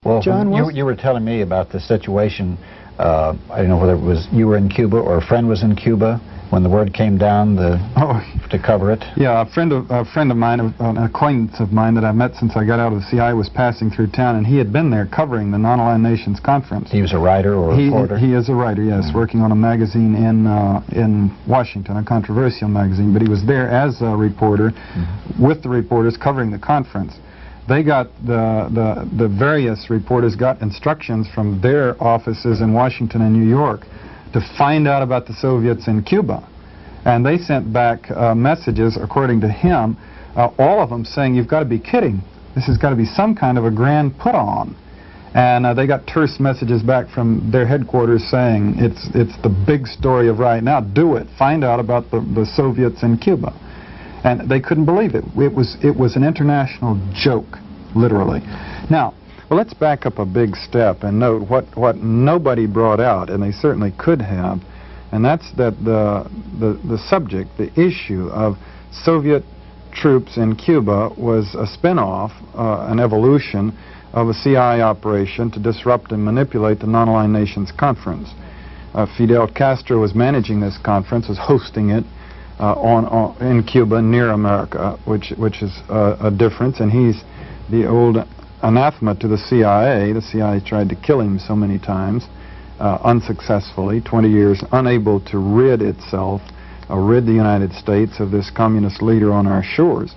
Well, John, you were telling me about the situation. I don't know whether it was you were in Cuba or a friend was in Cuba when the word came down to cover it. Yeah, a friend of mine, an acquaintance of mine that I've met since I got out of the CIA, was passing through town, and he had been there covering the Non-Aligned Nations Conference. He was a writer or a reporter? He is a writer, yes, working on a magazine in Washington, a controversial magazine, but he was there as a reporter with the reporters covering the conference. They got, the various reporters got instructions from their offices in Washington and New York to find out about the Soviets in Cuba. And they sent back messages, according to him, all of them saying, you've got to be kidding. This has got to be some kind of a grand put-on. And they got terse messages back from their headquarters saying, it's the big story of right now. Do it. Find out about the Soviets in Cuba. And they couldn't believe it. It was an international joke, literally. Now, well, let's back up a big step and note what nobody brought out, and they certainly could have, and that's that the subject, the issue of Soviet troops in Cuba was a spin-off, an evolution of a CIA operation to disrupt and manipulate the Non-Aligned Nations Conference. Fidel Castro was managing this conference, was hosting it in Cuba, near America, which is a difference, and he's the old anathema to the CIA. The CIA tried to kill him so many times, unsuccessfully, 20 years, unable to rid itself, rid the United States of this communist leader on our shores.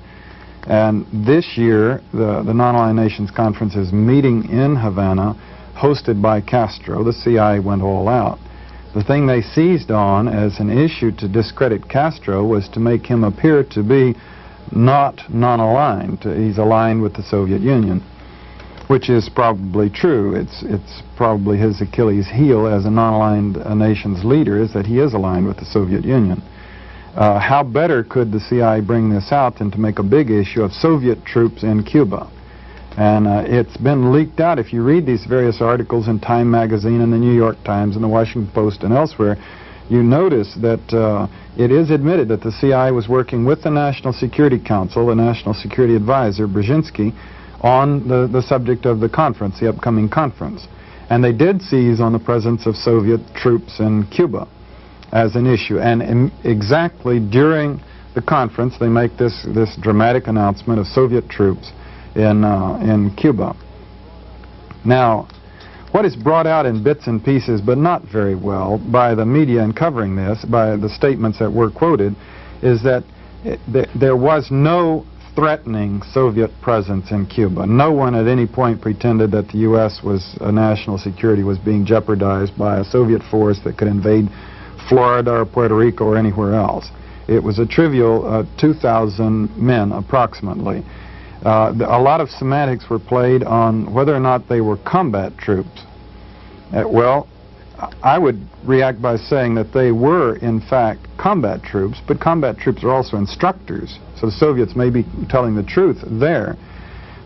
And this year, the Non-Aligned Nations Conference is meeting in Havana, hosted by Castro. The CIA went all out. The thing they seized on as an issue to discredit Castro was to make him appear to be not non-aligned. He's aligned with the Soviet Union, which is probably true. It's probably his Achilles heel as a non-aligned nation's leader, is that he is aligned with the Soviet Union. How better could the CIA bring this out than to make a big issue of Soviet troops in Cuba? And it's been leaked out. If you read these various articles in Time magazine and the New York Times and the Washington Post and elsewhere, you notice that it is admitted that the CIA was working with the National Security Council, the National Security Advisor, Brzezinski, on the subject of the conference, the upcoming conference. And they did seize on the presence of Soviet troops in Cuba as an issue. And exactly during the conference, they make this dramatic announcement of Soviet troops in Cuba. Now, what is brought out in bits and pieces, but not very well, by the media in covering this, by the statements that were quoted, is that there was no threatening Soviet presence in Cuba. No one at any point pretended that the U.S. national security was being jeopardized by a Soviet force that could invade Florida or Puerto Rico or anywhere else. It was a trivial 2,000 men, approximately. A lot of semantics were played on whether or not they were combat troops. Well, I would react by saying that they were, in fact, combat troops, but combat troops are also instructors, so the Soviets may be telling the truth there.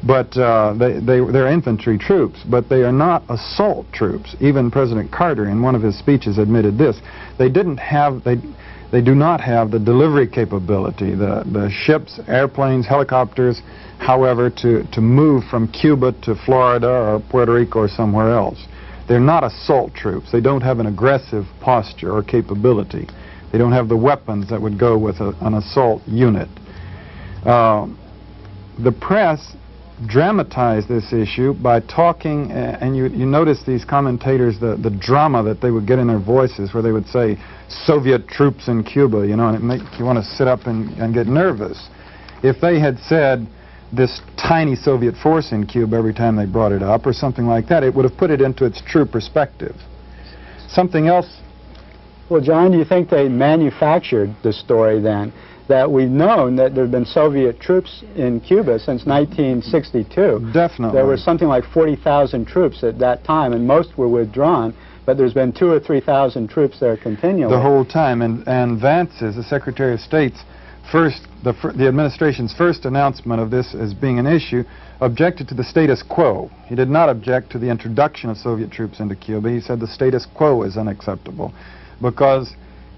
But they're infantry troops, but they are not assault troops. Even President Carter, in one of his speeches, admitted this. They do not have the delivery capability, the ships, airplanes, helicopters, however, to move from Cuba to Florida or Puerto Rico or somewhere else. They're not assault troops. They don't have an aggressive posture or capability. They don't have the weapons that would go with an assault unit. The press dramatized this issue by talking, and you notice these commentators, the drama that they would get in their voices, where they would say, Soviet troops in Cuba, you know, and it makes you want to sit up and get nervous. If they had said this tiny Soviet force in Cuba every time they brought it up, or something like that, it would have put it into its true perspective. Something else. Well, John, do you think they manufactured the story then? That we've known that there have been Soviet troops in Cuba since 1962. Definitely. There were something like 40,000 troops at that time, and most were withdrawn, but there's been 2,000 or 3,000 troops there continually. The whole time, and Vance, the Secretary of State's the administration's first announcement of this as being an issue, objected to the status quo. He did not object to the introduction of Soviet troops into Cuba. He said the status quo is unacceptable, because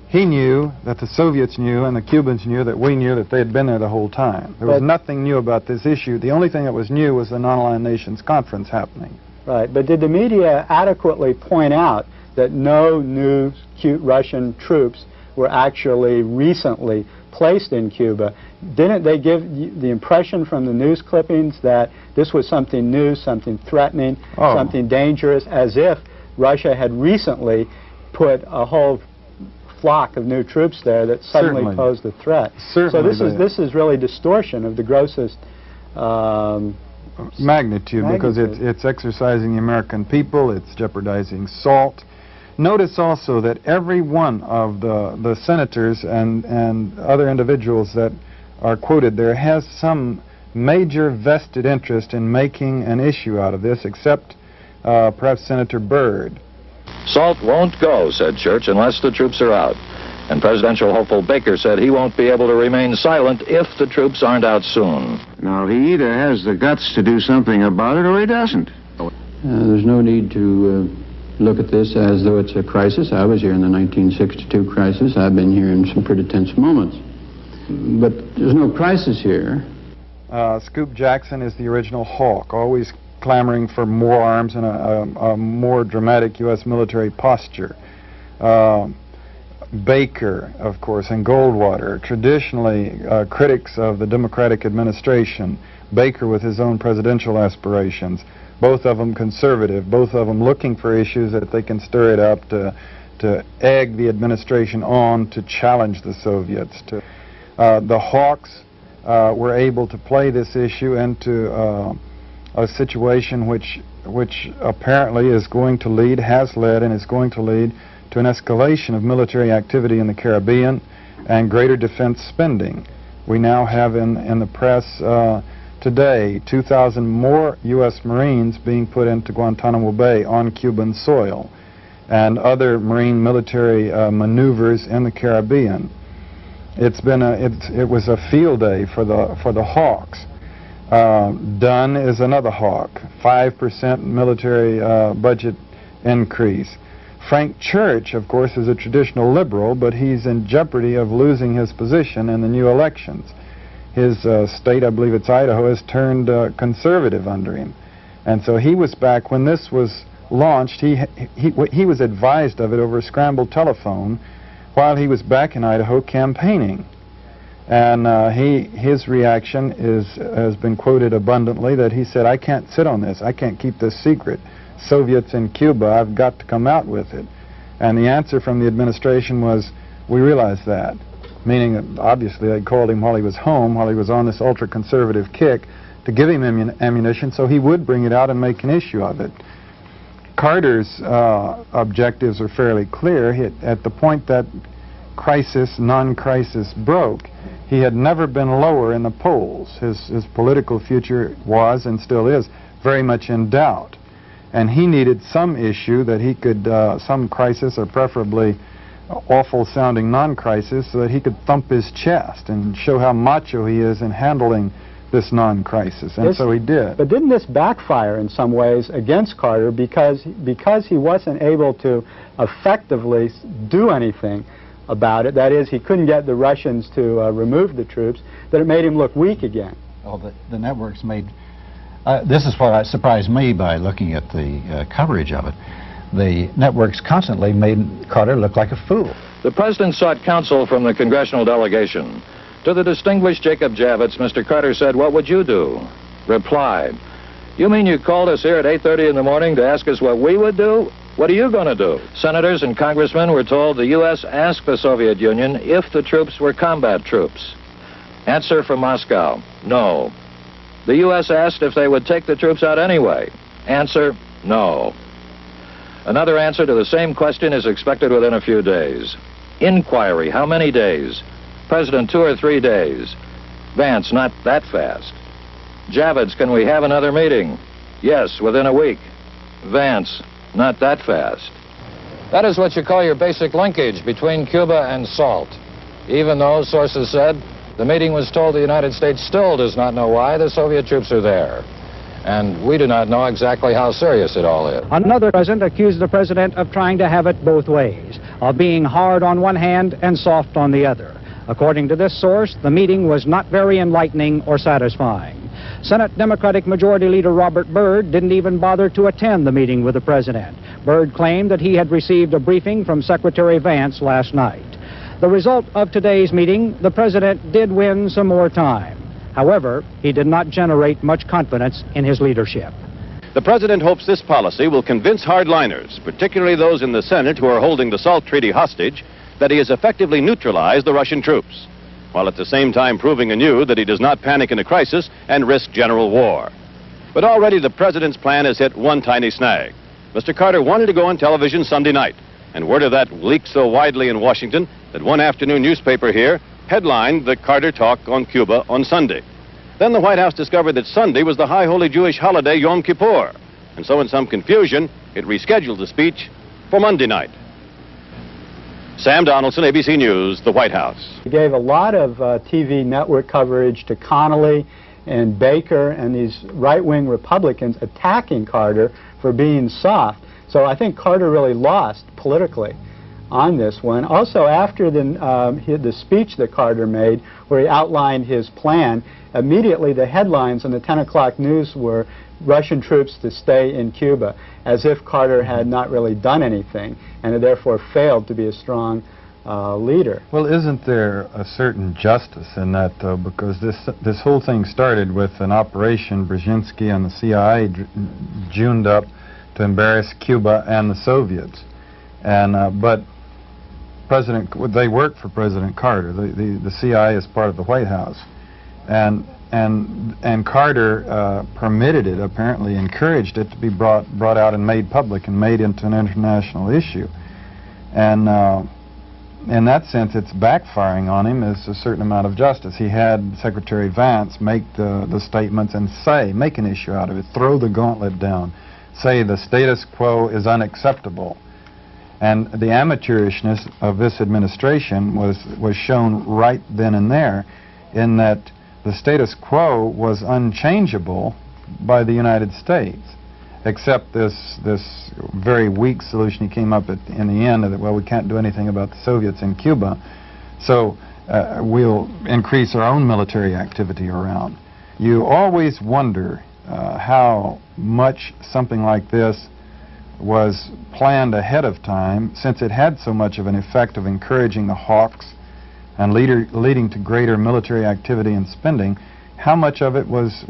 he knew that the Soviets knew and the Cubans knew that we knew that they had been there the whole time. There was nothing new about this issue. The only thing that was new was the Non-Aligned Nations Conference happening. Right, but did the media adequately point out that no new Russian troops were actually recently placed in Cuba? Didn't they give the impression from the news clippings that this was something new, something threatening, something dangerous, as if Russia had recently put a whole flock of new troops there that suddenly posed a threat? Certainly. So this is really distortion of the grossest magnitude, because it's exercising the American people, it's jeopardizing SALT. Notice also that every one of the senators and other individuals that are quoted there has some major vested interest in making an issue out of this, except perhaps Senator Byrd. SALT won't go, said Church, unless the troops are out. And presidential hopeful Baker said he won't be able to remain silent if the troops aren't out soon. Now, he either has the guts to do something about it or he doesn't. There's no need to look at this as though it's a crisis. I was here in the 1962 crisis. I've been here in some pretty tense moments. But there's no crisis here. Scoop Jackson is the original hawk, always clamoring for more arms and a more dramatic U.S. military posture. Baker, of course, and Goldwater, traditionally critics of the Democratic administration. Baker with his own presidential aspirations. Both of them conservative, both of them looking for issues that they can stir it up to egg the administration on to challenge the Soviets. The Hawks were able to play this issue into a situation which apparently is going to lead, has led, and is going to lead to an escalation of military activity in the Caribbean and greater defense spending. We now have in the press today 2,000 more U.S. Marines being put into Guantanamo Bay on Cuban soil and other Marine military maneuvers in the Caribbean. It was a field day for the Hawks. Dunn is another hawk, 5% military budget increase. Frank Church, of course, is a traditional liberal, but he's in jeopardy of losing his position in the new elections. His state, I believe it's Idaho, has turned conservative under him. And so he was back when this was launched. He was advised of it over a scrambled telephone while he was back in Idaho campaigning. And his reaction has been quoted abundantly, that he said, "I can't sit on this. I can't keep this secret. Soviets in Cuba, I've got to come out with it." And the answer from the administration was, "We realize that," meaning that obviously they called him while he was home, while he was on this ultra-conservative kick, to give him ammunition so he would bring it out and make an issue of it. Carter's objectives are fairly clear. At the point that non-crisis broke, he had never been lower in the polls. His political future was, and still is, very much in doubt. And he needed some issue that he could, some crisis, or preferably awful-sounding non-crisis, so that he could thump his chest and show how macho he is in handling this non-crisis. And so he did. But didn't this backfire in some ways against Carter because he wasn't able to effectively do anything about it? That is, he couldn't get the Russians to remove the troops, that it made him look weak again. Oh, the networks made... this is what surprised me by looking at the coverage of it. The networks constantly made Carter look like a fool. The president sought counsel from the congressional delegation. To the distinguished Jacob Javits, Mr. Carter said, "What would you do?" Replied, "You mean you called us here at 8:30 in the morning to ask us what we would do? What are you going to do?" Senators and congressmen were told the U.S. asked the Soviet Union if the troops were combat troops. Answer from Moscow, no. The U.S. asked if they would take the troops out anyway. Answer, no. Another answer to the same question is expected within a few days. Inquiry, how many days? President, 2 or 3 days. Vance, not that fast. Javits, can we have another meeting? Yes, within a week. Vance, not that fast. That is what you call your basic linkage between Cuba and SALT. Even though, sources said, the meeting was told the United States still does not know why the Soviet troops are there. And we do not know exactly how serious it all is. Another president accused the president of trying to have it both ways, of being hard on one hand and soft on the other. According to this source, the meeting was not very enlightening or satisfying. Senate Democratic Majority Leader Robert Byrd didn't even bother to attend the meeting with the president. Byrd claimed that he had received a briefing from Secretary Vance last night. The result of today's meeting, the president did win some more time. However, he did not generate much confidence in his leadership. The president hopes this policy will convince hardliners, particularly those in the Senate who are holding the SALT Treaty hostage, that he has effectively neutralized the Russian troops, while at the same time proving anew that he does not panic in a crisis and risk general war. But already the president's plan has hit one tiny snag. Mr. Carter wanted to go on television Sunday night, and word of that leaked so widely in Washington that one afternoon newspaper here headlined the Carter talk on Cuba on Sunday. Then the White House discovered that Sunday was the high holy Jewish holiday Yom Kippur, and so in some confusion, it rescheduled the speech for Monday night. Sam Donaldson, ABC News, the White House. He gave a lot of TV network coverage to Connally and Baker and these right-wing Republicans attacking Carter for being soft. So I think Carter really lost politically on this one. Also, after the speech that Carter made, where he outlined his plan, immediately the headlines on the 10 o'clock news were Russian troops to stay in Cuba, as if Carter had not really done anything and had therefore failed to be a strong leader. Well, isn't there a certain justice in that, though? Because this whole thing started with an operation Brzezinski and the CIA juned up to embarrass Cuba and the Soviets. And but they worked for President Carter. The CIA is part of the White House, and Carter permitted it, apparently encouraged it to be brought out and made public and made into an international issue. And in that sense, it's backfiring on him as a certain amount of justice. He had Secretary Vance make the statements and make an issue out of it, throw the gauntlet down, say the status quo is unacceptable. And the amateurishness of this administration was shown right then and there, in that the status quo was unchangeable by the United States, except this very weak solution he came up at in the end, that, well, we can't do anything about the Soviets in Cuba, so we'll increase our own military activity around. You always wonder how much something like this was planned ahead of time, since it had so much of an effect of encouraging the hawks and leading to greater military activity and spending. How much of it was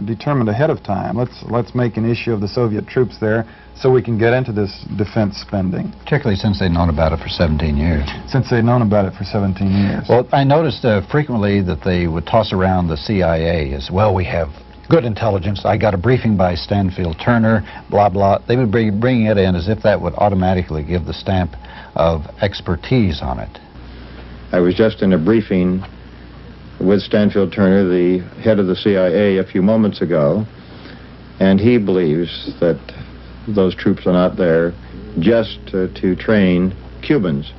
determined ahead of time? Let's make an issue of the Soviet troops there so we can get into this defense spending. Particularly since they'd known about it for 17 years. Since they'd known about it for 17 years. Well, I noticed frequently that they would toss around the CIA as, well, we have good intelligence. I got a briefing by Stanfield Turner, blah, blah. They would be bringing it in as if that would automatically give the stamp of expertise on it. I was just in a briefing with Stanfield Turner, the head of the CIA, a few moments ago, and he believes that those troops are not there just to train Cubans.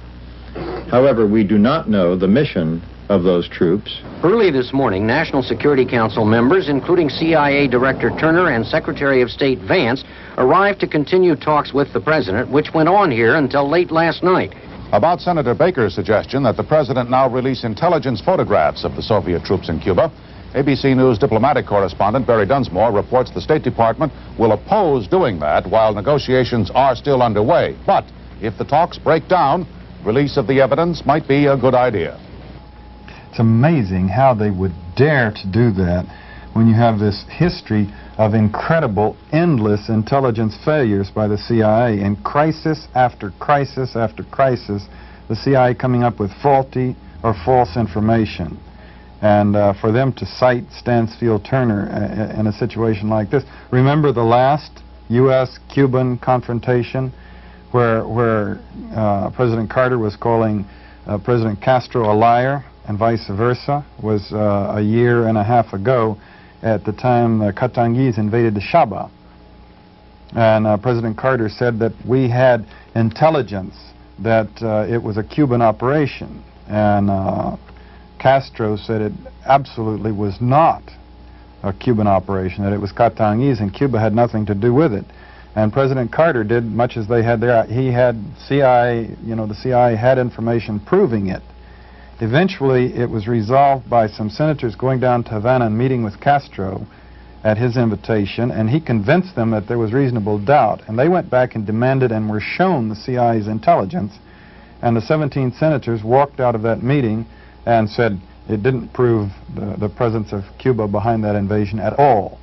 However, we do not know the mission of those troops. Early this morning, National Security Council members, including CIA Director Turner and Secretary of State Vance, arrived to continue talks with the president, which went on here until late last night. About Senator Baker's suggestion that the president now release intelligence photographs of the Soviet troops in Cuba, ABC News diplomatic correspondent Barry Dunsmore reports the State Department will oppose doing that while negotiations are still underway. But if the talks break down, release of the evidence might be a good idea. It's amazing how they would dare to do that when you have this history of incredible, endless intelligence failures by the CIA, and crisis after crisis after crisis, the CIA coming up with faulty or false information. And for them to cite Stanfield Turner in a situation like this. Remember the last U.S.-Cuban confrontation where President Carter was calling President Castro a liar, and vice versa, was a year and a half ago at the time the Katangese invaded the Shaba. And President Carter said that we had intelligence that it was a Cuban operation. And Castro said it absolutely was not a Cuban operation, that it was Katangese and Cuba had nothing to do with it. And President Carter did much as they had there. He had CIA, the CIA had information proving it. Eventually, it was resolved by some senators going down to Havana and meeting with Castro at his invitation, and he convinced them that there was reasonable doubt. And they went back and demanded and were shown the CIA's intelligence. And the 17 senators walked out of that meeting and said it didn't prove the presence of Cuba behind that invasion at all.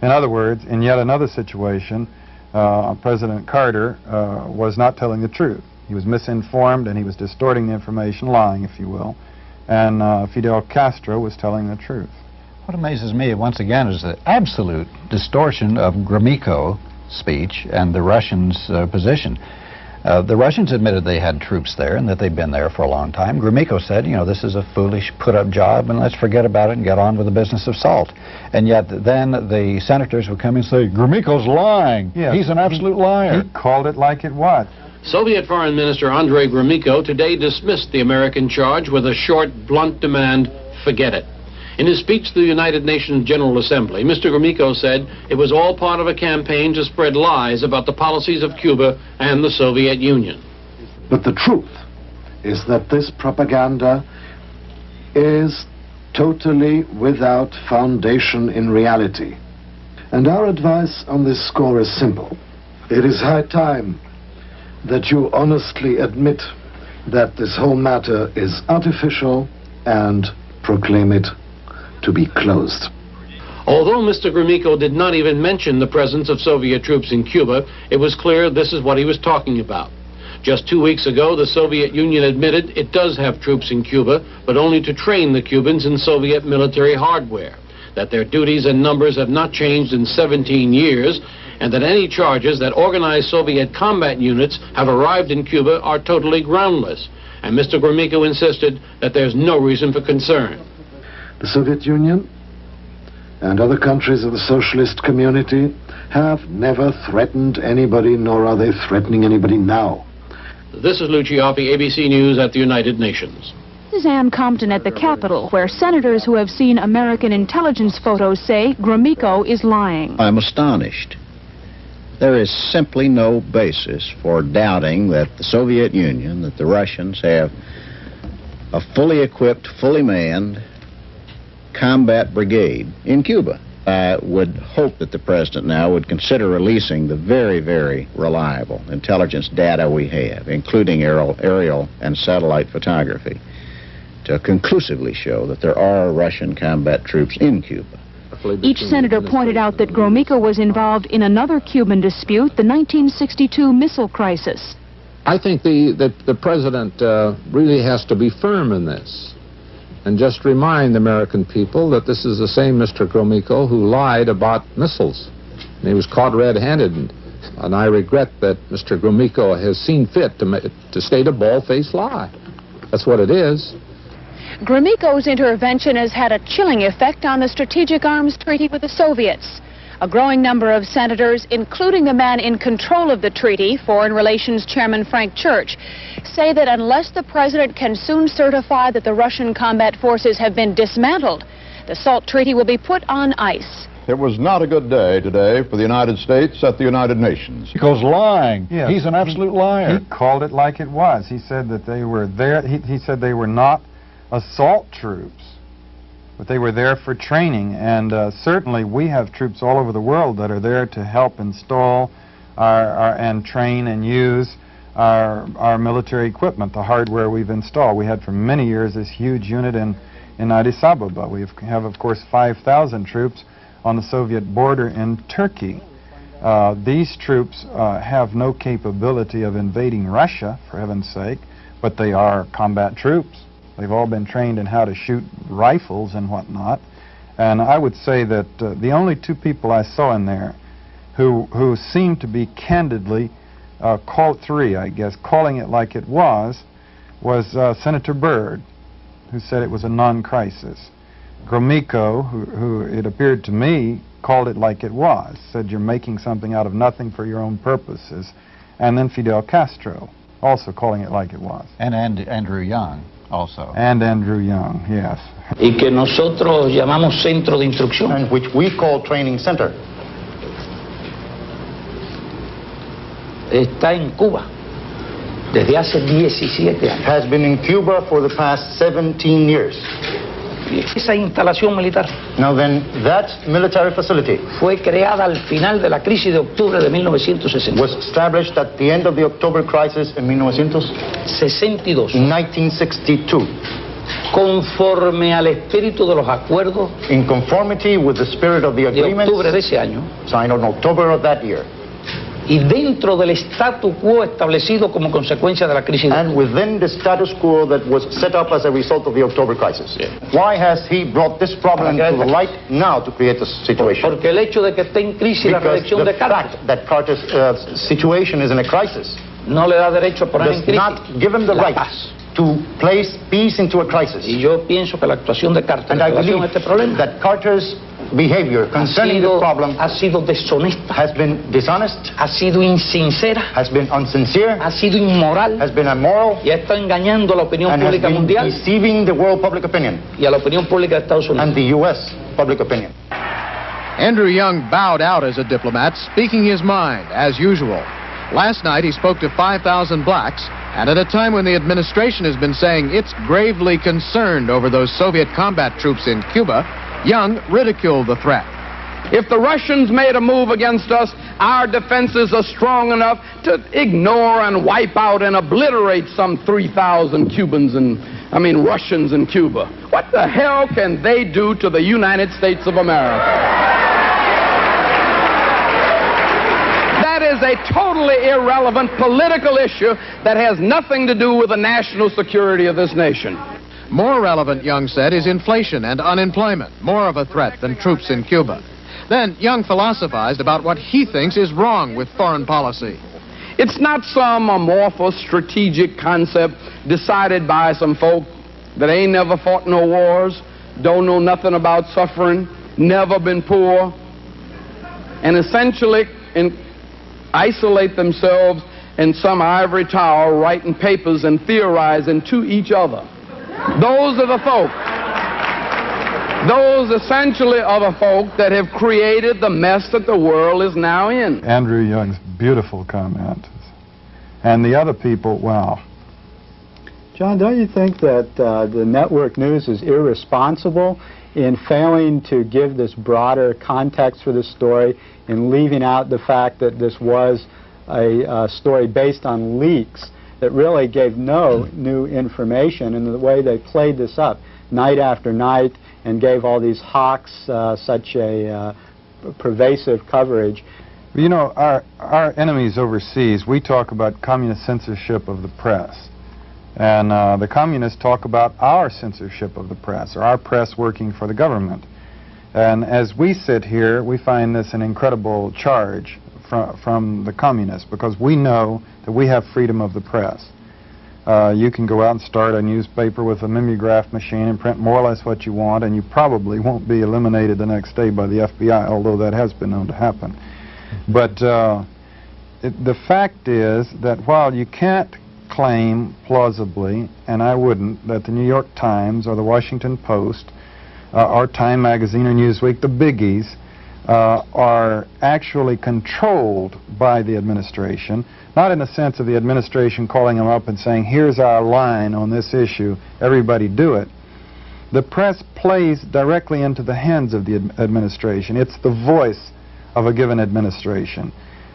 In other words, in yet another situation, President Carter was not telling the truth. He was misinformed and he was distorting the information, lying, if you will. And Fidel Castro was telling the truth. What amazes me, once again, is the absolute distortion of Gromyko's speech and the Russians' position. The Russians admitted they had troops there and that they'd been there for a long time. Gromyko said, you know, this is a foolish put-up job and let's forget about it and get on with the business of salt. And yet then the senators would come and say, Gromyko's lying. Yes, he's an absolute liar. He called it like it was. Soviet Foreign Minister Andrei Gromyko today dismissed the American charge with a short, blunt demand, forget it. In his speech to the United Nations General Assembly, Mr. Gromyko said it was all part of a campaign to spread lies about the policies of Cuba and the Soviet Union. But the truth is that this propaganda is totally without foundation in reality. And our advice on this score is simple. It is high time that you honestly admit that this whole matter is artificial and proclaim it to be closed. Although Mr. Gromyko did not even mention the presence of Soviet troops in Cuba, it was clear this is what he was talking about. Just 2 weeks ago, the Soviet Union admitted it does have troops in Cuba, but only to train the Cubans in Soviet military hardware, that their duties and numbers have not changed in 17 years, and that any charges that organized Soviet combat units have arrived in Cuba are totally groundless. And Mr. Gromyko insisted that there's no reason for concern. The Soviet Union and other countries of the socialist community have never threatened anybody, nor are they threatening anybody now. This is Lou Cioffi, ABC News at the United Nations. This is Ann Compton at the Capitol, where senators who have seen American intelligence photos say Gromyko is lying. I'm astonished. There is simply no basis for doubting that the Soviet Union, that the Russians have a fully equipped, fully manned combat brigade in Cuba. I would hope that the president now would consider releasing the very, very reliable intelligence data we have, including aerial and satellite photography, to conclusively show that there are Russian combat troops in Cuba. Each senator pointed out that Gromyko was involved in another Cuban dispute, the 1962 missile crisis. I think the president really has to be firm in this and just remind the American people that this is the same Mr. Gromyko who lied about missiles. And he was caught red-handed, and I regret that Mr. Gromyko has seen fit to state a bald-faced lie. That's what it is. Gromyko's intervention has had a chilling effect on the Strategic Arms Treaty with the Soviets. A growing number of senators, including the man in control of the treaty, Foreign Relations Chairman Frank Church, say that unless the president can soon certify that the Russian combat forces have been dismantled, the SALT treaty will be put on ice. It was not a good day today for the United States at the United Nations. Gromyko's lying. Yes. He's an absolute liar. He called it like it was. He said that they were there. He said they were not assault troops, but they were there for training. And certainly we have troops all over the world that are there to help install and train and use our military equipment, the hardware we've installed. We had for many years this huge unit in Addis Ababa. We have, of course, 5,000 troops on the Soviet border in Turkey. These troops have no capability of invading Russia, for heaven's sake, but they are combat troops. They've all been trained in how to shoot rifles and whatnot. And I would say that the only two people I saw in there who seemed to be candidly, three, I guess, calling it like it was Senator Byrd, who said it was a non-crisis. Gromyko, who it appeared to me, called it like it was, said you're making something out of nothing for your own purposes. And then Fidel Castro, also calling it like it was. And Andrew Young. Also. And Andrew Young, yes. Y que nosotros llamamos centro de instrucción. And which we call training center. Está en Cuba. desde hace 17 años. Has been in Cuba for the past 17 years. Esa instalación militar Now then, that military facility fue creada al final de la crisis de octubre de 1960. was established at the end of the October crisis in 1962. Conforme al espíritu de los acuerdos In conformity with the spirit of the de agreements octubre de ese año signed on October of that year. y dentro del statu quo establecido como consecuencia de la crisis de And within the status quo that was set up as a result of the October crisis. Why has he brought this problem to the light now to create this situation? Porque el hecho de que esté en crisis la Because reelección the de Carter fact that Carter's situation is in a crisis no le da derecho a poner en does crisis not give him the la right paz. to place peace into a crisis. Y yo pienso que la actuación de Carter And en I relación a believe este problema that Carter's behavior concerning the problem ha sido deshonesta, has been dishonest, ha sido insincera, has been insincere, ha sido inmoral has been immoral, y ha estado engañando a la opinión and has pública been mundial deceiving the world public opinion y a la opinión pública de Estados Unidos. and the U.S. public opinion. Andrew Young bowed out as a diplomat, speaking his mind, as usual. Last night he spoke to 5,000 blacks, and at a time when the administration has been saying it's gravely concerned over those Soviet combat troops in Cuba, Young ridiculed the threat. If the Russians made a move against us, our defenses are strong enough to ignore and wipe out and obliterate some 3,000 Russians in Cuba. What the hell can they do to the United States of America? That is a totally irrelevant political issue that has nothing to do with the national security of this nation. More relevant, Young said, is inflation and unemployment, more of a threat than troops in Cuba. Then Young philosophized about what he thinks is wrong with foreign policy. It's not some amorphous strategic concept decided by some folk that ain't never fought no wars, don't know nothing about suffering, never been poor, and essentially isolate themselves in some ivory tower writing papers and theorizing to each other. Those are the folk. Those essentially are the folk that have created the mess that the world is now in. Andrew Young's beautiful comment. And the other people, wow. John, don't you think that the network news is irresponsible in failing to give this broader context for this story and leaving out the fact that this was a story based on leaks that really gave no new information, and the way they played this up night after night and gave all these hawks such a pervasive coverage? You know, our enemies overseas, we talk about communist censorship of the press. And the communists talk about our censorship of the press, or our press working for the government. And as we sit here, we find this an incredible charge from the communists, because we know that we have freedom of the press. You can go out and start a newspaper with a mimeograph machine and print more or less what you want, and you probably won't be eliminated the next day by the FBI, although that has been known to happen. But the fact is that while you can't claim plausibly, and I wouldn't, that the New York Times or the Washington Post or Time Magazine or Newsweek, the biggies, are actually controlled by the administration, not in the sense of the administration calling them up and saying, here's our line on this issue, everybody do it. The press plays directly into the hands of the administration. It's the voice of a given administration.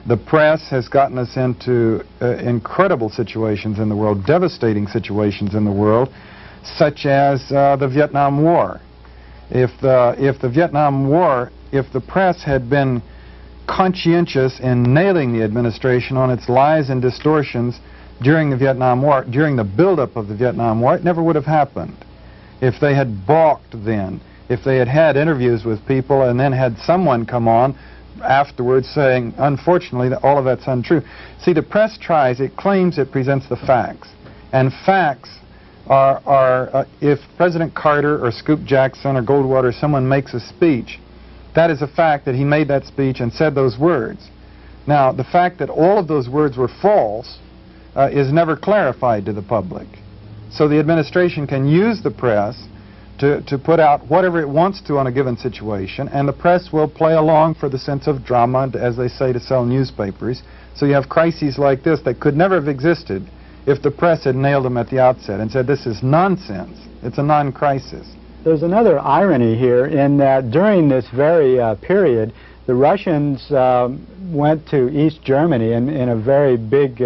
The press has gotten us into incredible situations in the world, devastating situations in the world, such as the Vietnam War. If the Vietnam War, if the press had been conscientious in nailing the administration on its lies and distortions during the Vietnam War, during the buildup of the Vietnam War, it never would have happened. If they had balked then, if they had had interviews with people and then had someone come on afterwards saying, unfortunately, that all of that's untrue. See, the press tries, it claims it presents the facts. And facts are if President Carter or Scoop Jackson or Goldwater, someone makes a speech, that is a fact that he made that speech and said those words. Now, the fact that all of those words were false is never clarified to the public. So the administration can use the press to put out whatever it wants to on a given situation, and the press will play along for the sense of drama, as they say, to sell newspapers. So you have crises like this that could never have existed if the press had nailed him at the outset and said this is nonsense, it's a non-crisis. There's another irony here in that during this very period, the Russians went to East Germany in a very big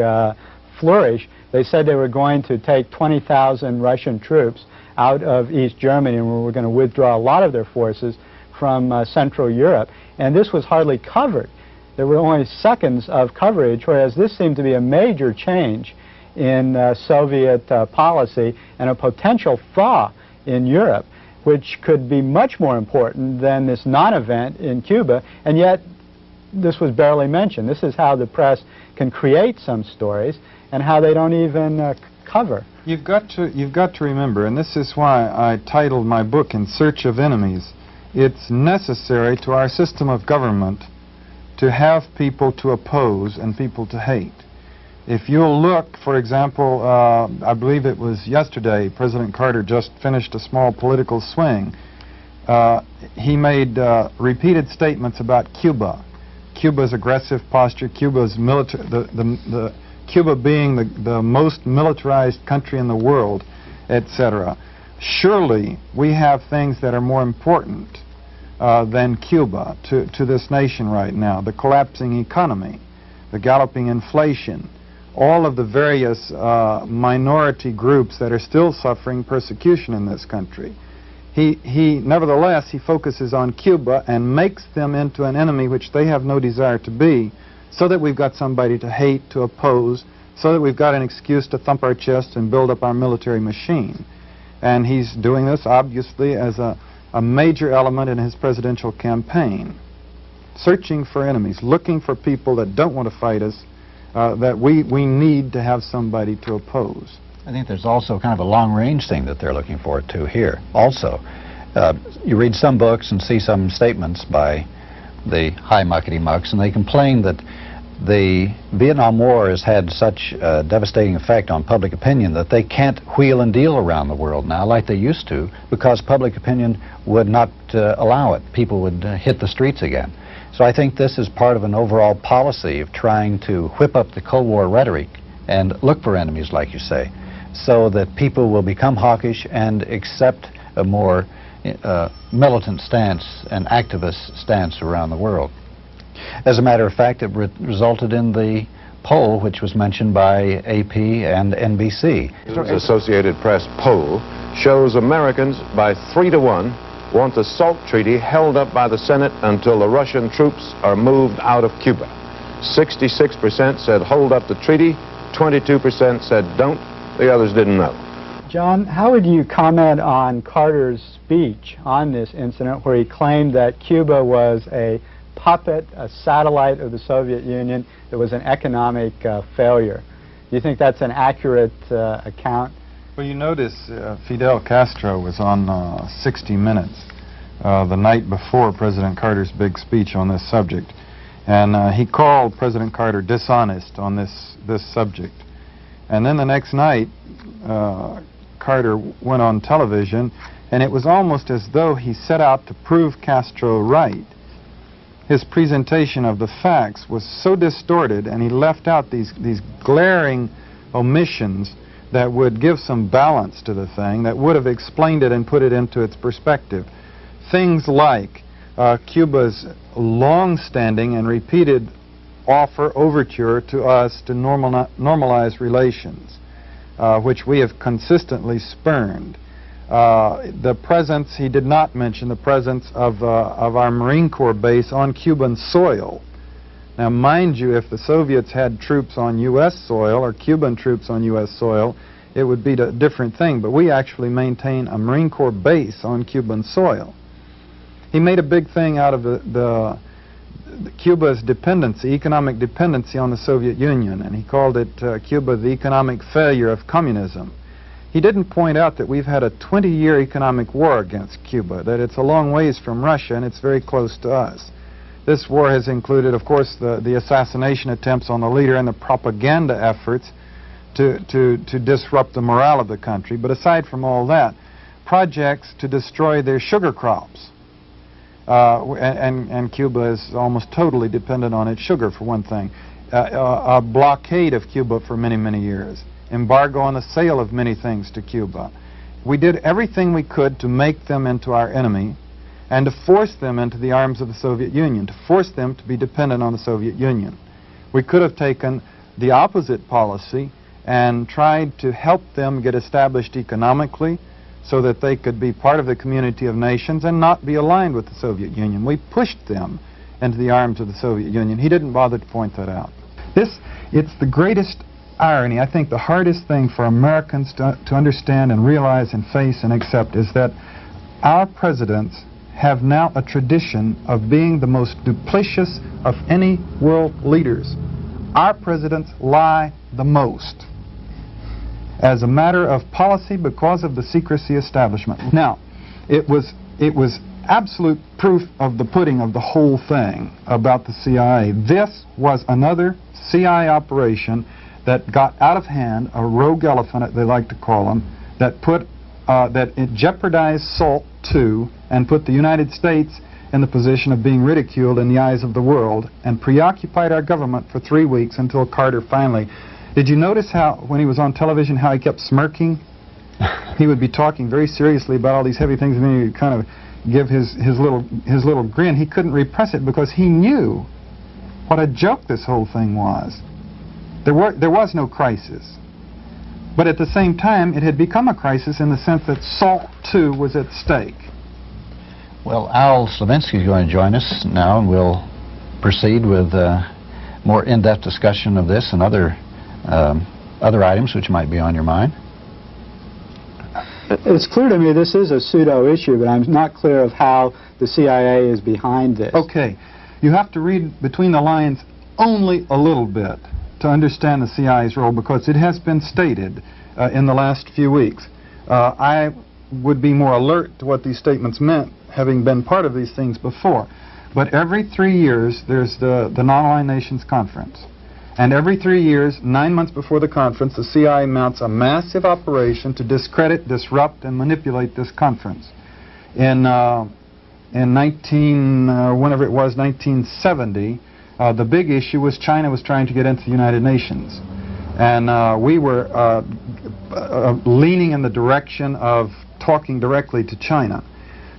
flourish. They said they were going to take 20,000 Russian troops out of East Germany and were going to withdraw a lot of their forces from Central Europe. And this was hardly covered. There were only seconds of coverage, whereas this seemed to be a major change in Soviet policy and a potential thaw in Europe, which could be much more important than this non-event in Cuba, and yet this was barely mentioned. This is how the press can create some stories and how they don't even cover. You've got to remember, and this is why I titled my book In Search of Enemies, it's necessary to our system of government to have people to oppose and people to hate. If you'll look, for example, I believe it was yesterday, President Carter just finished a small political swing. He made repeated statements about Cuba. Cuba's aggressive posture, Cuba's Cuba being the most militarized country in the world, etc. Surely we have things that are more important than Cuba to this nation right now. The collapsing economy, the galloping inflation, all of the various minority groups that are still suffering persecution in this country. Nevertheless, he focuses on Cuba and makes them into an enemy which they have no desire to be, so that we've got somebody to hate, to oppose, so that we've got an excuse to thump our chest and build up our military machine. And he's doing this, obviously, as a major element in his presidential campaign. Searching for enemies, looking for people that don't want to fight us, that we need to have somebody to oppose. I think there's also kind of a long-range thing that they're looking for, too, here. Also, you read some books and see some statements by the high muckety-mucks, and they complain that the Vietnam War has had such a devastating effect on public opinion that they can't wheel and deal around the world now like they used to, because public opinion would not allow it. People would hit the streets again. So I think this is part of an overall policy of trying to whip up the Cold War rhetoric and look for enemies, like you say, so that people will become hawkish and accept a more militant stance and activist stance around the world. As a matter of fact, it resulted in the poll which was mentioned by AP and NBC. The Associated Press poll shows Americans by 3-1 want the SALT treaty held up by the Senate until the Russian troops are moved out of Cuba. 66% said hold up the treaty, 22% said don't, the others didn't know. John, how would you comment on Carter's speech on this incident where he claimed that Cuba was a puppet, a satellite of the Soviet Union that was an economic failure? Do you think that's an accurate account? Well, you notice Fidel Castro was on 60 Minutes the night before President Carter's big speech on this subject, and he called President Carter dishonest on this subject. And then the next night, Carter went on television, and it was almost as though he set out to prove Castro right. His presentation of the facts was so distorted, and he left out these glaring omissions that would give some balance to the thing, that would have explained it and put it into its perspective. Things like Cuba's long-standing and repeated overture to us to normalize relations, which we have consistently spurned. The presence, he did not mention the presence of our Marine Corps base on Cuban soil. Now, mind you, if the Soviets had troops on U.S. soil or Cuban troops on U.S. soil, it would be a different thing, but we actually maintain a Marine Corps base on Cuban soil. He made a big thing out of Cuba's dependency, economic dependency on the Soviet Union, and he called it Cuba the economic failure of communism. He didn't point out that we've had a 20-year economic war against Cuba, that it's a long ways from Russia and it's very close to us. This war has included, of course, the assassination attempts on the leader and the propaganda efforts to disrupt the morale of the country. But aside from all that, projects to destroy their sugar crops. And Cuba is almost totally dependent on its sugar, for one thing. A blockade of Cuba for many, many years. embargo on the sale of many things to Cuba. We did everything we could to make them into our enemy and to force them into the arms of the Soviet Union, to force them to be dependent on the Soviet Union. We could have taken the opposite policy and tried to help them get established economically so that they could be part of the community of nations and not be aligned with the Soviet Union. We pushed them into the arms of the Soviet Union. He didn't bother to point that out. It's the greatest irony, I think the hardest thing for Americans to understand and realize and face and accept is that our presidents have now a tradition of being the most duplicitous of any world leaders. Our presidents lie the most as a matter of policy because of the secrecy establishment. Now, it was absolute proof of the pudding of the whole thing about the CIA. This was another CIA operation that got out of hand, a rogue elephant, they like to call them, that it jeopardized SALT II and put the United States in the position of being ridiculed in the eyes of the world and preoccupied our government for 3 weeks until Carter finally. Did you notice how, when he was on television, how he kept smirking? He would be talking very seriously about all these heavy things, and then he would kind of give his little grin. He couldn't repress it because he knew what a joke this whole thing was. There was no crisis. But at the same time, it had become a crisis in the sense that SALT II was at stake. Well, Al Slavinsky is going to join us now, and we'll proceed with more in-depth discussion of this and other items which might be on your mind. It's clear to me this is a pseudo-issue, but I'm not clear of how the CIA is behind this. Okay. You have to read between the lines only a little bit to understand the CIA's role, because it has been stated in the last few weeks. I would be more alert to what these statements meant, having been part of these things before. But every 3 years, there's the Non-Aligned Nations Conference. And every 3 years, 9 months before the conference, the CIA mounts a massive operation to discredit, disrupt, and manipulate this conference. In 1970, the big issue was China was trying to get into the United Nations. And we were leaning in the direction of talking directly to China.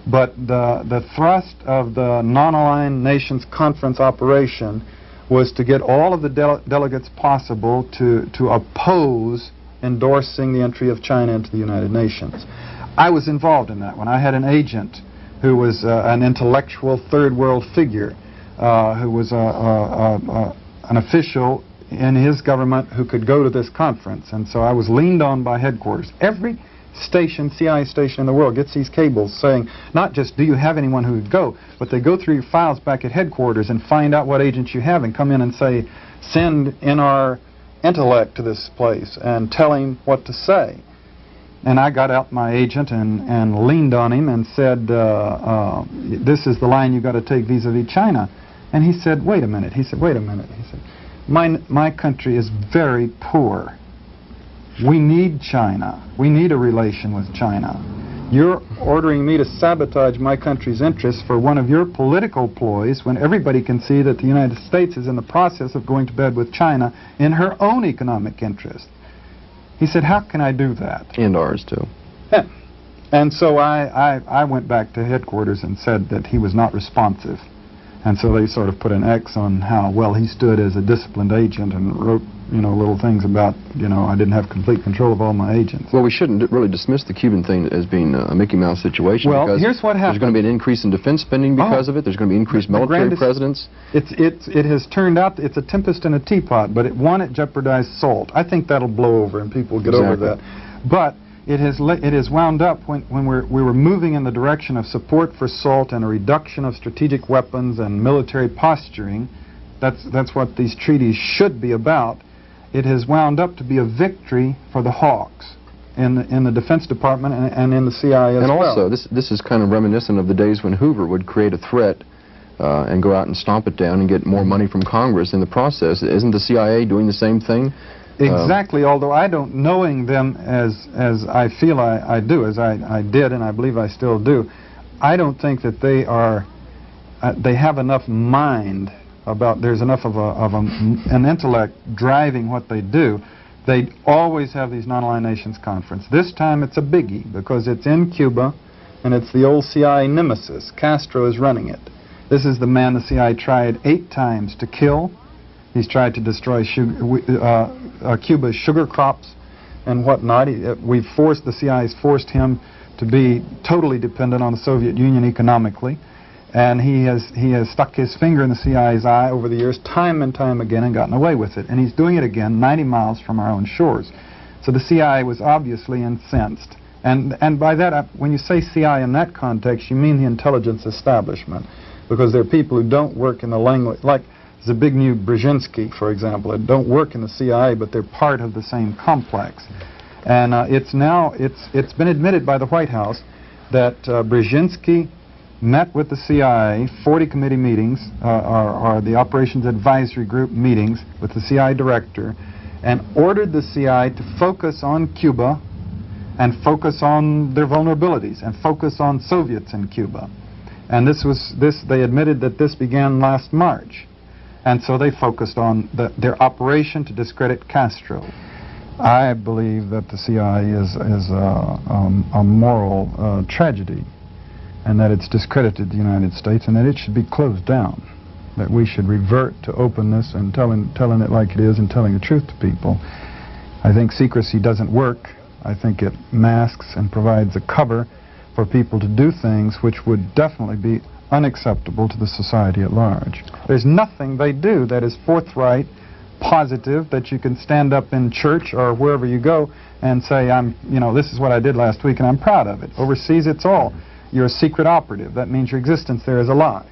But the thrust of the Non-Aligned Nations Conference operation was to get all of the delegates possible to oppose endorsing the entry of China into the United Nations. I was involved in that one. I had an agent who was an intellectual third world figure, who was an official in his government who could go to this conference. And so I was leaned on by headquarters. Every station, CIA station in the world gets these cables saying, not just do you have anyone who would go, but they go through your files back at headquarters and find out what agents you have and come in and say, send in our intellect to this place and tell him what to say. And I got out my agent and leaned on him and said, this is the line you've got to take vis-a-vis China. And he said, wait a minute. He said, wait a minute. He said, my country is very poor. We need China. We need a relation with China. You're ordering me to sabotage my country's interests for one of your political ploys when everybody can see that the United States is in the process of going to bed with China in her own economic interest. He said, how can I do that? And ours, too. Yeah. And so I went back to headquarters and said that he was not responsive. And so they sort of put an X on how well he stood as a disciplined agent and wrote, little things about, I didn't have complete control of all my agents. Well, we shouldn't really dismiss the Cuban thing as being a Mickey Mouse situation. Well, because here's what happened. There's going to be an increase in defense spending because of it. There's going to be increased military presence. It has turned out it's a tempest in a teapot, but it jeopardized SALT. I think that'll blow over and people will get over that. But it has wound up when we were moving in the direction of support for SALT and a reduction of strategic weapons and military posturing. That's what these treaties should be about. It has wound up to be a victory for the hawks in the Defense Department and in the CIA as well. And also, this is kind of reminiscent of the days when Hoover would create a threat and go out and stomp it down and get more money from Congress in the process. Isn't the CIA doing the same thing? Exactly, although I don't, knowing them as I feel I do, as I did and I believe I still do, I don't think that they have enough mind about, there's enough of an intellect driving what they do They always have these non-aligned nations conference. This time it's a biggie because it's in Cuba, and it's the old CIA nemesis. Castro is running it. This is the man the CIA tried 8 times to kill. He's tried to destroy Cuba's sugar crops and whatnot. The CIA's forced him to be totally dependent on the Soviet Union economically. And he has stuck his finger in the CIA's eye over the years, time and time again, and gotten away with it. And he's doing it again 90 miles from our own shores. So the CIA was obviously incensed. And by that, when you say CIA in that context, you mean the intelligence establishment, because there are people who don't work in the language, like Zbigniew Brzezinski, for example, that don't work in the CIA, but they're part of the same complex. And it's been admitted by the White House that Brzezinski met with the CIA, 40 committee meetings, or the Operations Advisory Group meetings with the CIA director, and ordered the CIA to focus on Cuba and focus on their vulnerabilities and focus on Soviets in Cuba. And they admitted that this began last March. And so they focused on their operation to discredit Castro. I believe that the CIA is a moral tragedy, and that it's discredited the United States, and that it should be closed down, that we should revert to openness and telling it like it is and telling the truth to people. I think secrecy doesn't work. I think it masks and provides a cover for people to do things which would definitely be unacceptable to the society at large. There's nothing they do that is forthright, positive, that you can stand up in church or wherever you go and say, this is what I did last week and I'm proud of it. Overseas, it's all. You're a secret operative. That means your existence there is a lie.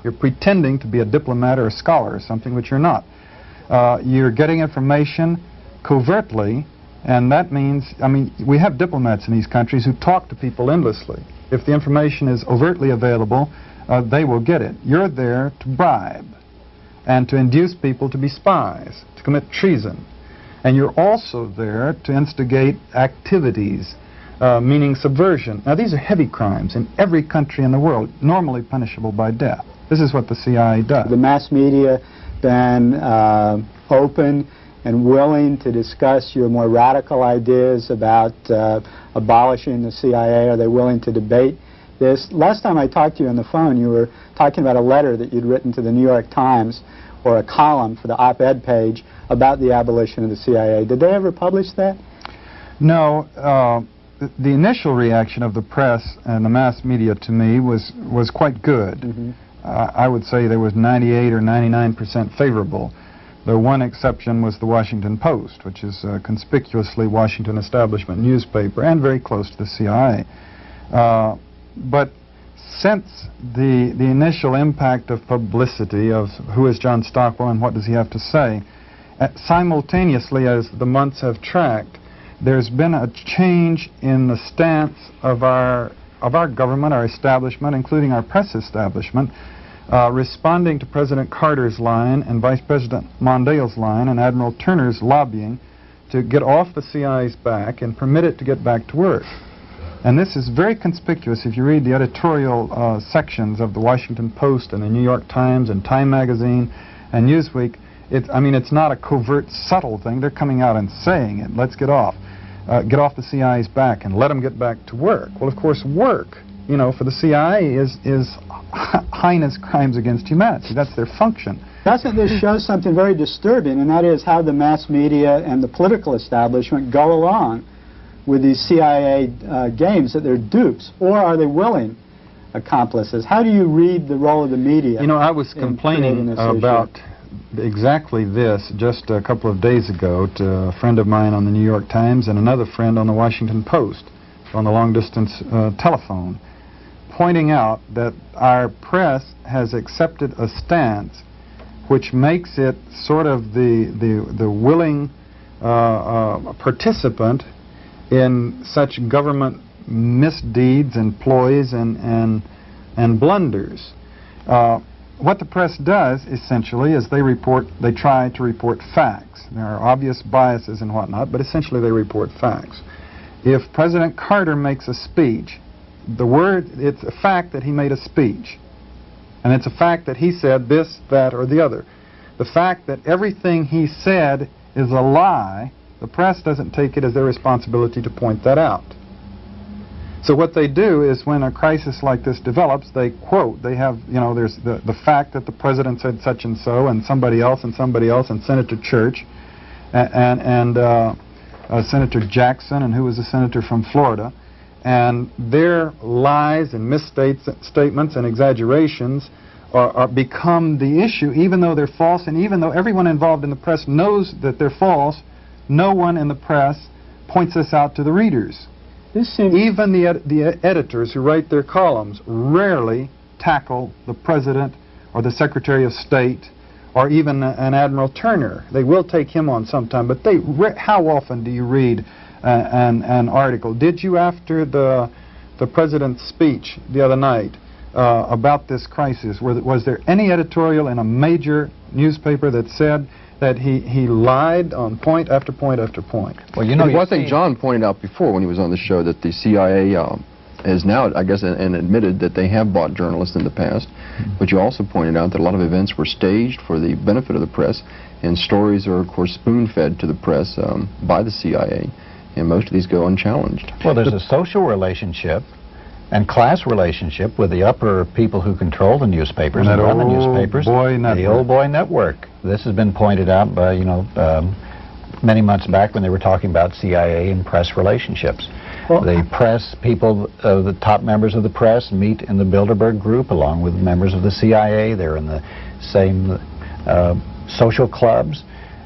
You're pretending to be a diplomat or a scholar or something which you're not. You're getting information covertly, and that means, we have diplomats in these countries who talk to people endlessly. If the information is overtly available, they will get it. You're there to bribe and to induce people to be spies, to commit treason. And you're also there to instigate activities, meaning subversion. Now, these are heavy crimes in every country in the world, normally punishable by death. This is what the CIA does. The mass media been open and willing to discuss your more radical ideas about abolishing the CIA? Are they willing to debate this? Last time I talked to you on the phone, you were talking about a letter that you'd written to the New York Times, or a column for the op-ed page about the abolition of the CIA. Did they ever publish that? No. The initial reaction of the press and the mass media to me was quite good. Mm-hmm. I would say there was 98 or 99% favorable. The one exception was the Washington Post, which is a conspicuously Washington establishment newspaper and very close to the CIA. But since the initial impact of publicity of who is John Stockwell and what does he have to say, simultaneously as the months have tracked, there's been a change in the stance of our government, our establishment, including our press establishment, responding to President Carter's line and Vice President Mondale's line and Admiral Turner's lobbying to get off the CIA's back and permit it to get back to work. And this is very conspicuous if you read the editorial sections of the Washington Post and the New York Times and Time Magazine and Newsweek. It's not a covert, subtle thing. They're coming out and saying it. Let's get off the CIA's back and let them get back to work. Well, of course, work, for the CIA is heinous crimes against humanity. That's their function. Doesn't this show something very disturbing, and that is how the mass media and the political establishment go along with these CIA games, that they're dupes, or are they willing accomplices? How do you read the role of the media? I was complaining about exactly this just a couple of days ago to a friend of mine on the New York Times and another friend on the Washington Post on the long-distance telephone, pointing out that our press has accepted a stance which makes it sort of the willing participant in such government misdeeds and ploys and blunders. What the press does, essentially, is they try to report facts. There are obvious biases and whatnot, but essentially they report facts. If President Carter makes a speech, it's a fact that he made a speech. And it's a fact that he said this, that, or the other. The fact that everything he said is a lie, The press doesn't take it as their responsibility to point that out. So what they do is when a crisis like this develops, they quote, they have, you know, there's the fact that the president said such and so, and somebody else, and Senator Church, and Senator Jackson, and who was a senator from Florida, and their lies and misstatements and exaggerations are become the issue, even though they're false, and even though everyone involved in the press knows that they're false, no one in the press points this out to the readers. Even the editors who write their columns rarely tackle the President or the Secretary of State or even an Admiral Turner. They will take him on sometime, but how often do you read an article? Did you, after the President's speech the other night about this crisis, was there any editorial in a major newspaper that said that he lied on point after point after point? Well, you know, one thing John pointed out before when he was on the show, that the CIA is now, I guess, and admitted that they have bought journalists in the past, but you also pointed out that a lot of events were staged for the benefit of the press, and stories are, of course, spoon-fed to the press by the CIA, and most of these go unchallenged. Well, there's a social relationship and class relationship with the upper people who control the newspapers and run the newspapers. The old boy network. This has been pointed out by, you know, many months back when they were talking about CIA and press relationships. Well, the press people, the top members of the press meet in the Bilderberg group along with members of the CIA. They're in the same social clubs.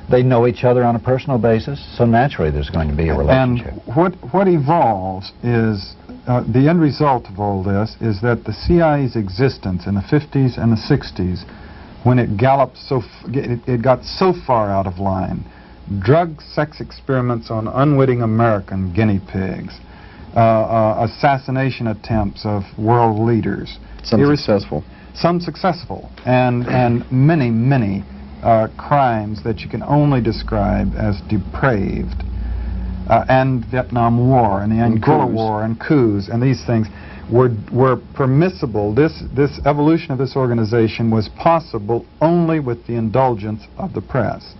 They know each other on a personal basis, so naturally there's going to be a relationship. And what evolves is the end result of all this is that the CIA's existence in the 50s and the 60s, when it galloped it got so far out of line, drug sex experiments on unwitting American guinea pigs, assassination attempts of world leaders, some successful, and many crimes that you can only describe as depraved, and Vietnam War and the Angola War and coups and these things were permissible. This evolution of this organization was possible only with the indulgence of the press.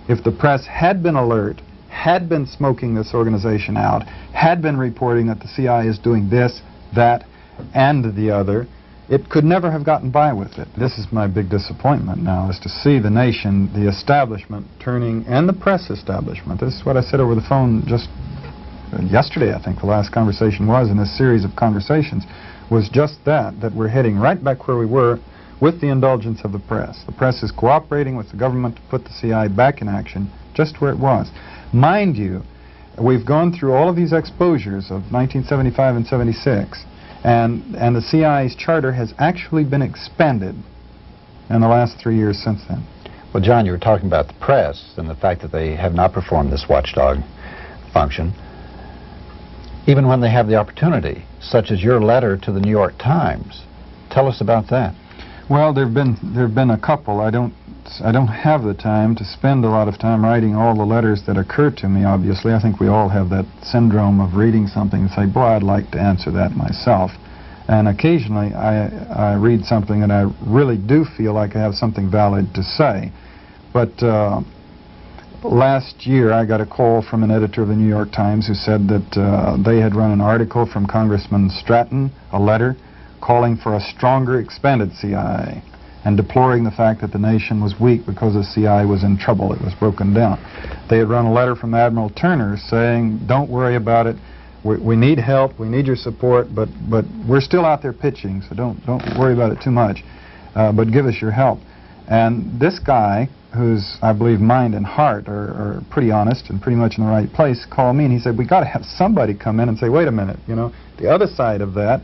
If the press had been alert, had been smoking this organization out, had been reporting that the CIA is doing this, that, and the other, it could never have gotten by with it. This is my big disappointment now, is to see the nation, the establishment turning, and the press establishment. This is what I said over the phone just yesterday, I think the last conversation was in this series of conversations, was just that we're heading right back where we were with the indulgence of the press. The press is cooperating with the government to put the CIA back in action just where it was. Mind you, we've gone through all of these exposures of 1975 and 76, and the CIA's charter has actually been expanded in the last 3 years since then. Well, John, you were talking about the press and the fact that they have not performed this watchdog function, even when they have the opportunity, such as your letter to the New York Times. Tell us about that. Well, there've been a couple. I don't have the time to spend a lot of time writing all the letters that occur to me, obviously. I think we all have that syndrome of reading something and say, boy, I'd like to answer that myself. And occasionally I read something and I really do feel like I have something valid to say. But last year I got a call from an editor of the New York Times who said that they had run an article from Congressman Stratton, a letter, calling for a stronger, expanded CIA, and deploring the fact that the nation was weak because the CIA was in trouble. It was broken down. They had run a letter from Admiral Turner saying, don't worry about it. We need help. We need your support, but we're still out there pitching, so don't worry about it too much, but give us your help. And this guy, who's, I believe, mind and heart are pretty honest and pretty much in the right place, called me and he said, we got to have somebody come in and say, wait a minute, you know, the other side of that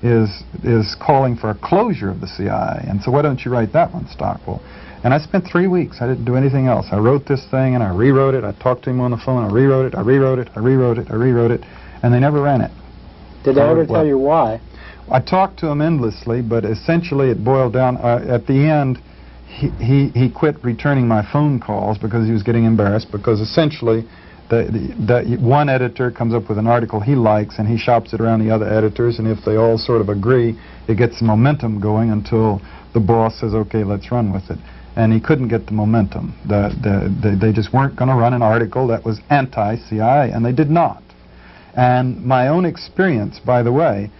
is calling for a closure of the CIA, and so why don't you write that one, Stockwell? And I spent 3 weeks. I didn't do anything else. I wrote this thing and I rewrote it. I talked to him on the phone. I rewrote it. I rewrote it. I rewrote it. I rewrote it, and they never ran it. Did they ever tell you why? I talked to him endlessly, but essentially it boiled down. At the end, he quit returning my phone calls because he was getting embarrassed, because essentially the one editor comes up with an article he likes and he shops it around the other editors, and if they all sort of agree, it gets momentum going until the boss says, okay, let's run with it. and he couldn't get the momentum. They just weren't going to run an article that was anti-CIA, and they did not. And my own experience, by the way,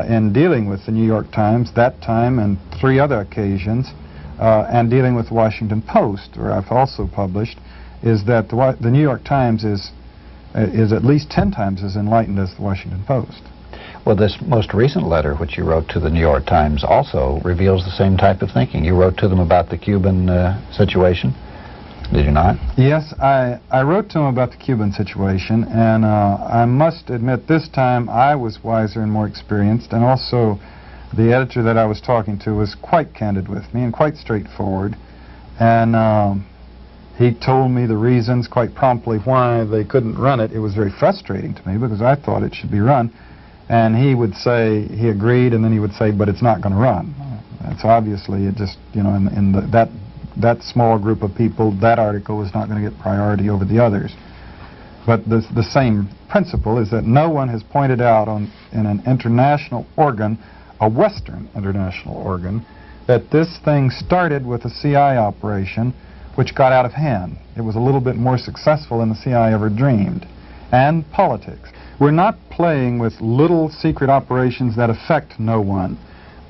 in dealing with the New York Times that time and 3 other occasions, and dealing with the Washington Post, where I've also published, is that the New York Times is at least 10 times as enlightened as the Washington Post. Well, this most recent letter, which you wrote to the New York Times, also reveals the same type of thinking. You wrote to them about the Cuban situation, did you not? Yes, I wrote to them about the Cuban situation, and I must admit this time I was wiser and more experienced, and also the editor that I was talking to was quite candid with me and quite straightforward, and he told me the reasons quite promptly why they couldn't run it. It was very frustrating to me because I thought it should be run. And he would say he agreed, and then he would say, but it's not going to run. And so obviously it just, you know, in that small group of people, that article was not going to get priority over the others. But the same principle is that no one has pointed out in an international organ, a Western international organ, that this thing started with a CIA operation which got out of hand. It was a little bit more successful than the CIA ever dreamed. And politics. We're not playing with little secret operations that affect no one.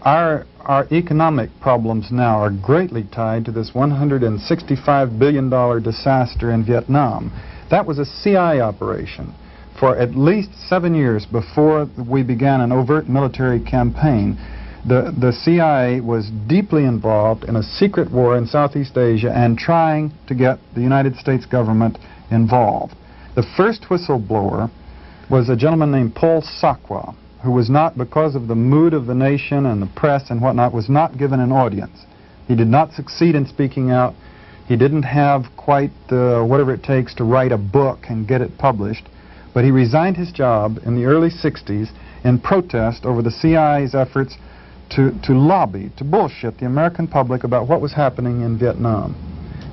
Our economic problems now are greatly tied to this $165 billion disaster in Vietnam. That was a CIA operation. For at least 7 years before we began an overt military campaign, the CIA was deeply involved in a secret war in Southeast Asia and trying to get the United States government involved. The first whistleblower was a gentleman named Paul Sakwa, who was not, because of the mood of the nation and the press and whatnot, was not given an audience. He did not succeed in speaking out. He didn't have quite whatever it takes to write a book and get it published, but he resigned his job in the early 60s in protest over the CIA's efforts to lobby, to bullshit the American public about what was happening in Vietnam.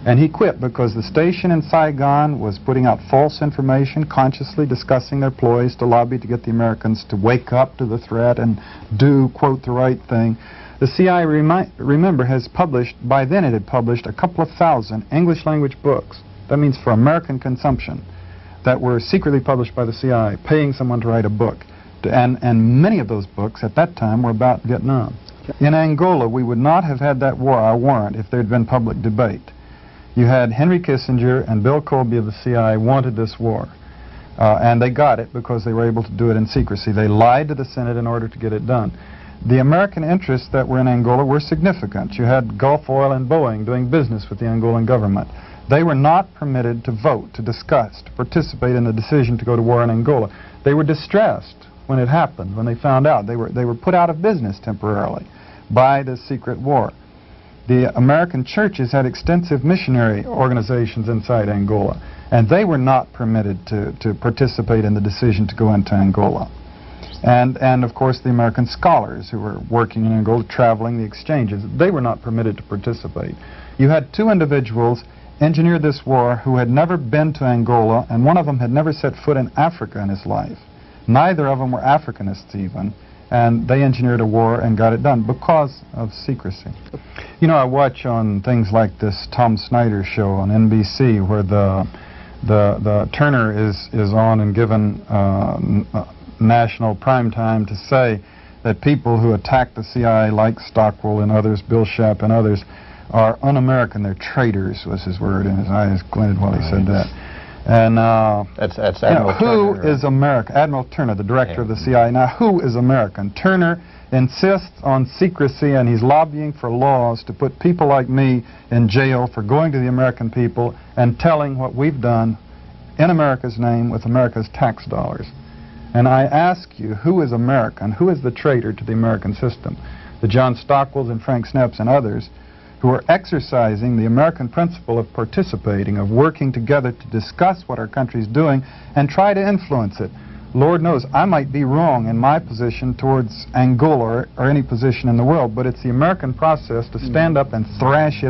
And he quit because the station in Saigon was putting out false information, consciously discussing their ploys to lobby to get the Americans to wake up to the threat and do, quote, the right thing. The CIA, remember, has published, by then it had published a couple of thousand English language books, that means for American consumption, that were secretly published by the CIA, paying someone to write a book. And many of those books at that time were about Vietnam. In Angola, we would not have had that war, I warrant, if there had been public debate. You had Henry Kissinger and Bill Colby of the CIA wanted this war. And they got it because they were able to do it in secrecy. They lied to the Senate in order to get it done. The American interests that were in Angola were significant. You had Gulf Oil and Boeing doing business with the Angolan government. They were not permitted to vote, to discuss, to participate in the decision to go to war in Angola. They were distressed when it happened, when they found out. They were put out of business temporarily by this secret war. The American churches had extensive missionary organizations inside Angola, and they were not permitted to participate in the decision to go into Angola. And of course the American scholars who were working in Angola, traveling the exchanges, they were not permitted to participate. You had 2 individuals engineer this war who had never been to Angola, and one of them had never set foot in Africa in his life. Neither of them were Africanists even, and they engineered a war and got it done because of secrecy. You know, I watch on things like this Tom Snyder show on NBC where the Turner is on and given national prime time to say that people who attack the CIA like Stockwell and others, Bill Shapp and others, are un-American. They're traitors was his word, and his eyes glinted while he said that. And that's Admiral who Turner, is American? Admiral Turner, the director of the CIA. Now, who is American? Turner insists on secrecy, and he's lobbying for laws to put people like me in jail for going to the American people and telling what we've done in America's name with America's tax dollars. And I ask you, who is American? Who is the traitor to the American system? The John Stockwells and Frank Snepps and others who are exercising the American principle of participating, of working together to discuss what our country's doing and try to influence it. Lord knows, I might be wrong in my position towards Angola or any position in the world, but it's the American process to stand up and thrash it